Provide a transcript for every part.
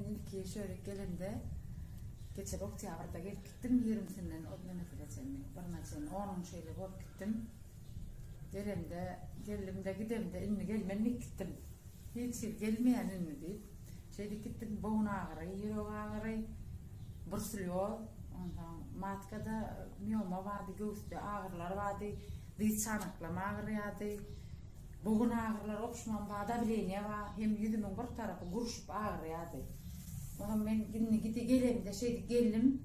ilk şöyle gelende geçen Oktyabır'da gelip gittim 20 senden o ne fileceğim barnacığım onun şeyle bol gittim. Gelimde gidemde inni gelmenlik gittim. Hiç gelmeyen inni deyip şeyde gittim boğun ağrı, yürek ağrı, bırsılıyor. Ondan matkada miyoma vardı, göğüste ağrılar vardı, dil çanaklam ağrıyordu. Boğun ağrılar opşman bağda bilene var, hem yüzümün bir tarafı kuruşup ağrıyordu. Ondan ben gelemde şeyde geldim.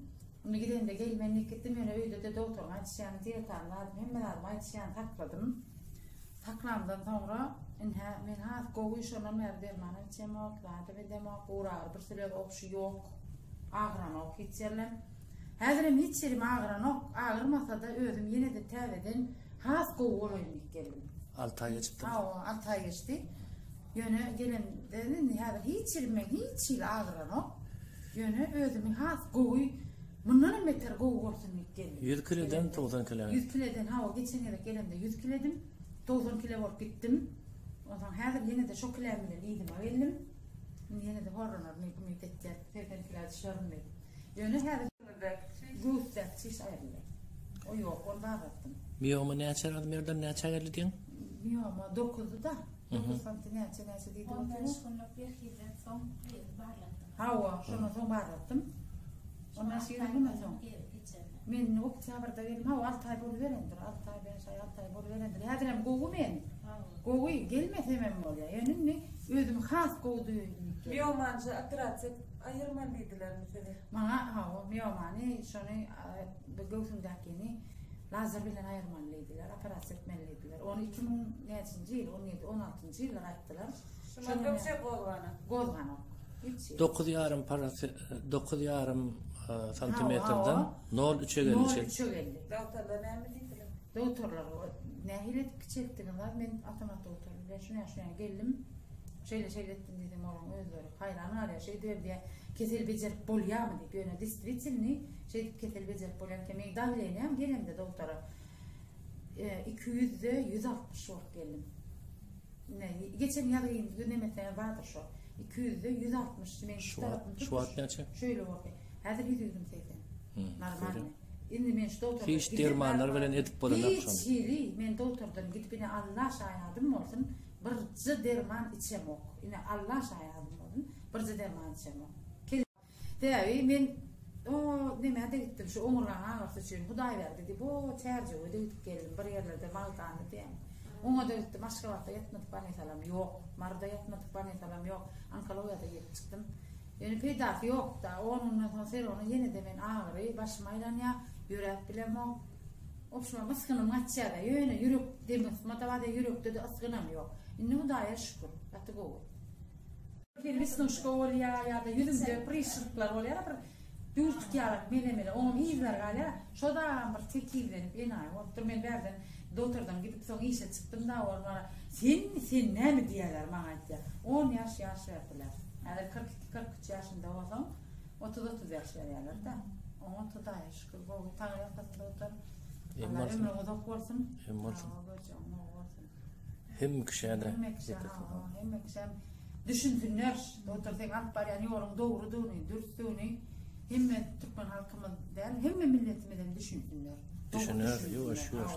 Onu gidemde gelmenlik gittim, yani öyle de doktorun açışanı diyetarını aldım, hemen aldım açışanı takladım. Taklamdan sonra men hat koğuş ona merdiven içeme okladı ve demek uğrar bir sürü opşu yok. Ağrıran ok hiç yerlem. Hazırım hiç yerim ağrıran ok. Ağrımasa da özüm yine de teveden has koğu olayım geldim. 6 ay geçti. 6 ay geçti. Yöne gelin dedim hazır hiç yerim hiç yıl ağrıran ok. Yöne özüm has koğu bundan metre koğu olsun geldim. 100 kilodan 90 kilo. 100 kilodan hava geçen yıl gelimde 100 kilodim. 90 kilo var gittim. Ondan hazır yine de çok kilometre idim geldim. Yine de horronar ne müddetçe 80 kilo dışarımdayım. Yöne hazır göğüste çiş ayrıldı. O yok onu bağlattım. Miyoma ne açardım yerden ne açardı diyen? Miyoma 9'du da. 9 santim ne deydi o. 15 günlük bir hidret son bağlattım. Hava şunu son bağlattım. Ondan sonra ne son? Men Oktyabır'da geldim. Hava 6 ay bolu verendir. 6 ay ben say 6 ay bolu verendir. Hazırım goğu men. Goğu gelmez hemen oluyor. Yani ne? Özüm has goğu duyuyorum. Miyomancı atratsek ayırmalıydılar mesela. Bana hava miyomani şunu göğsümdekini lazer bilen ayırmalıydılar. Aparat etmeliydiler. Onu 2017 yıl, 16. yıllar attılar. Şuna gökçe golgana. Golgana. 9,5 parası 9,5 santimetreden 0,3'e geldi. 0,3'e geldi. Doktorlar ne mi dediler? Doktorlar nehilet küçülttüler. Ben atamat doktorum. Ben şuna geldim. Şeyle ettim dedim oğlum özleri. Hayran var ya şey diyor diye kesel becerip bolya mı deyip yöne distritilini şey kesel becerip bolya kemiği davleyneyim gelin de doktora. 200'de 160 şok geldim. Geçen yıl gündemete vardır şu. 200'de 160 men şu at ne açı? Şöyle var. Hazır yüzüydüm zaten. Normal. Indi men doktor. Hiç dermanlar bilen edip bolan yapsam. Hiç men doktordan gidip yine Allah şahidim olsun. Bir derman içem ok. Yine Allah şahidim olsun. Bir derman içem ok. Devi men o neme de gittim şu omurgan ağrısı için Huday verdi dedi. Bu tercih ödeyip geldim bir yerlerde Balkan'da diyem. Ona da gittim Aşkabat'ta yatmadık bana salam yok. Marda yatmadık bana salam yok. Ankara'ya da gidip çıktım. Yani pedafi yok da onunla sonra onu yine de ben ağrıyı başımayla ya yürek bilem o. Opşuma baskınım açıya da yürek demez. Matavada yürek dedi askınım yok. İnne Hudaya şükür. Atı goğu. Visnuška olja ya da yüzümde prisırklar olja da dürtük yarak mele onun izler galiba şoda bir tekildenip enay otur men verden doktordan gidip son işe çıktım da onlara sen ne mi diyorlar bana diye 10 yaş verdiler. Yani 42-43 yaşında olsam 30 yaş veriyorlar da. Ona Hudaya şükür goğu tanrı yakasında otur. Allah ömrü uzak olsun. Hem kişiyle. Hem kişiyle. Düşünsünler, doktor tek akbar yani yorum doğruduğunu, dürüstlüğünü hem Türkmen halkımın değil, hem milletimizden düşünsünler. Düşünür, düşünür.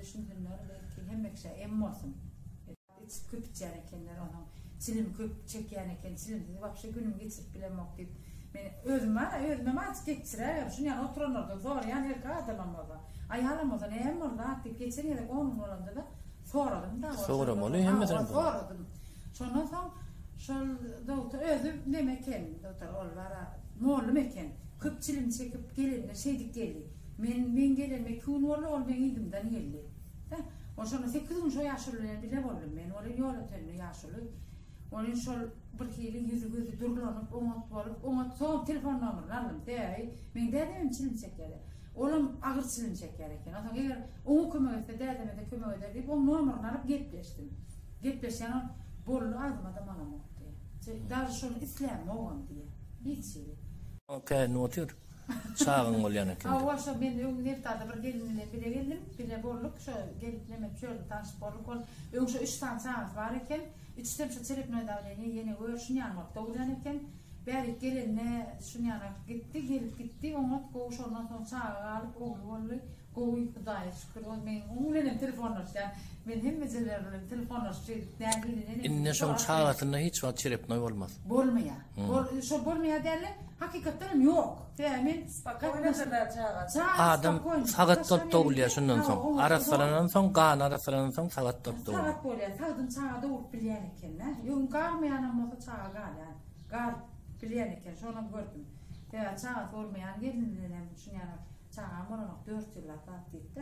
Düşünsünler belki hem kişi em olsun. Köp içeceğine kendileri onun, silim köp çekeceğine silim dedi, bak şu günüm geçip bilemok deyip. Özüme maç geçirer, şunu yani oturun orada zor yani her kadar adamım orada. Ayağım orada, neyem orada, deyip geçen yere onun oranda da soradım da. Sorum onu hem mesela. Soradım. Sonra şol doktor özüm nemeken doktor ollara moğlu meken köpçilim çekip gelinler şeydik geldi. Men gelinme kun ol ben idimden geldi. O sonra 8 yaşlılar bile oldum men oraya yol ötünü yaşlı. Onun şol bir hili yüzü durlanıp ona son telefon numarını aldım. Men dedim çilim çekeri. Oğlum ağır çilim çekeri eken. O zaman eğer onu kömek etse dedeme de kömek eder deyip o numarını alıp gitleştim. Gitleşen bollu adım adam diye. Daha şunu İslam oğlan diye. Hiç şey. Okay, ne oturuyor? Çağın bolýan eken. Awa şo men öňe neftada bir gelinle bile geldim. Bile borluk şo gelip nemet şöyle tanışıp borluk ol. Öňe şo 3 tane saat var eken. 3 tem şo telefon davleni yeni görüşün ýanmakda bolan eken. Bäri gelinle şunu ýana gitdi, gelip gitdi. Oňa gowy şondan soň çağa alyp oğlu boldy. Gowy Hudaýa şükür ol men oňa bilen telefonlaşýan. Men hemmejeler bilen telefonlaşýan. Näme Inne şoň çağatyna hiç wagt çerepnoý bolmaz. Bolmaýa. Şo bolmaýa derle hakykatdan ýok. Tämin Spokojna kadar çağa. Adam sagat topdolýar şondan soň. Arasalanan soň, gan arasalanan soň sagat topdolýar. Sagat bolýar. Sagdym çağa dowup bilýän eken. Ýöň garmaýanam bolsa çağa galýan. Gar bilýän eken, şonu gördüm. Täze çağa bolmaýan gelinlenem şuňa çağa mononak 4 ýyllar batdypdy.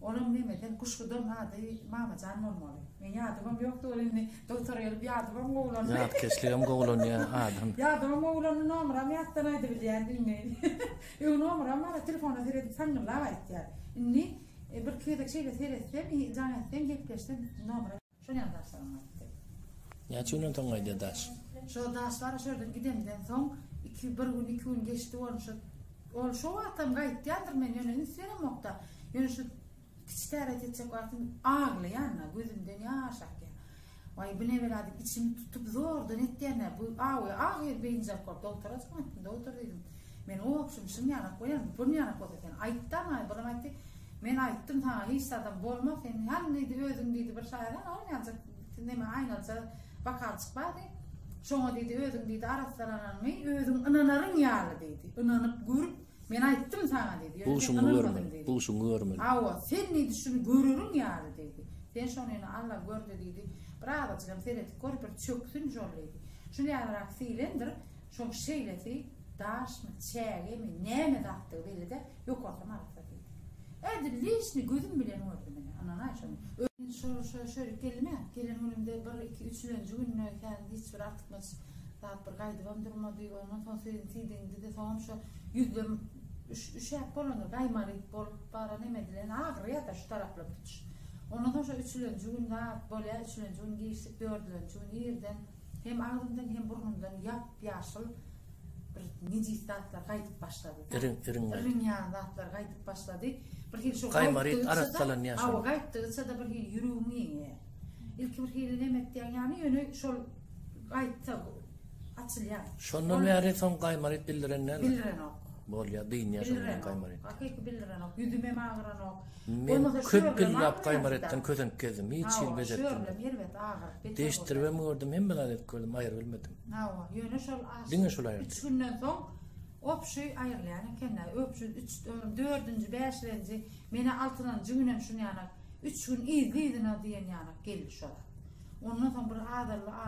Onun nemeden kuşkudan hadi mamacan olmaly. Men ýadymam ýokdy olany doktor gelip ýadymam oğlan. Ýat kesligem gowlan ýa adam. Ýadymam oğlanyň nomeram ýatdan aýdy bilýän bilmeýin. Ýa nomeram bar telefona seredip saňylar aýtdylar. Inni bir kedek şeýle seretdim, jan etdim, gepleşdim, nomeram şoňa daşlaryň aýtdy. Ýa çuňdan toň aýdy daş. Şo daşlary şördüm gidemden soň 2 gün geçdi ol şo atam gaýtdýandyr men ýöne islenemokda. Ýöne şu kiçikler etsek wagtym ağlaýanna gözümden ýaş akýar. Vay bu ne beladyk içimi tutup zordan etdiýärler. Bu ağır beýinjak bolup doktora çykmadym. Doktor dedim. Men okşumşum ýana goýan, bunu ýana goýan. Aýtdan bulam aýtdy. Men aýtdym ha hiç adam bolmaz. Sen hannydy özüň diýdi bir şaýran oýnajak. Näme aýnalsa bakar çykmady. Şoňa diýdi özüň diýdi araslananmy özüň ynanaryň ýaly diýdi. Ynanyp görüp men aýtdym sana diýdi. Bu şunu görmeli. Bu şunu görmeli. Awa sen nidi şunu görürün ýaly diýdi. Sen şonu Allah gördü diýdi. Bravo çykam senet görüp bir çöksün jollaydy. Şunu ýarak silendir. Şoň şeýleti daşmy, çägemi, näme datdy belide ýok ortam arasda diýdi. Edilişni gözüm bilen gördüm men. Anana şonu. Şöyle kelime, gelen önümde 1-2-3 günü kendi hiç bir artmaz. Saat bir gaýdybam durmady, ondan soň sen tidingdi soň şo yüzüm üşäp bolany gaýmaryp bolup bara nemedilen agry da şu tarapla tutuş. Ondan soň şo 3 günde bolýar, 3 gün geçip 4 gün ýerden hem ağzymdan hem burnumdan ýap-ýaşyl bir nijisatlar gaýdyp başlady. Irin ýanatlar gaýdyp başlady. Bir hil şo gaýmaryp arasalan ýaşy. Awa gaýtdyça da bir hil ýürügimi ýe. İlki bir hil nemetdiň ýany ýöne şol gaýtdy açylýar. Şondan bäri soň gaýmaryp bildirenler. Bildiren ok. Bolýar diýinýär şondan gaýmaryp. Hakyky bildiren ok. Ýüzüme magran ok. Men köp billap gaýmarypdan közüm kezim. Hiç ýyl bezetdim. Şöyle yervet ağır. Değiştirmem gördüm, hem beladet gördüm, aýyr bilmedim. Awa, ýöne şol aş. Diňe şol aýyrdy. 3 günden soň opşy aýrylýan eken, öpşy 3, 4-nji, 5-nji meni altynan jüňünem şunu ýana 3 gün ýygydyna diýen ýana geldi şola. Ondan soň bir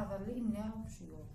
adarly inne opşy ýok.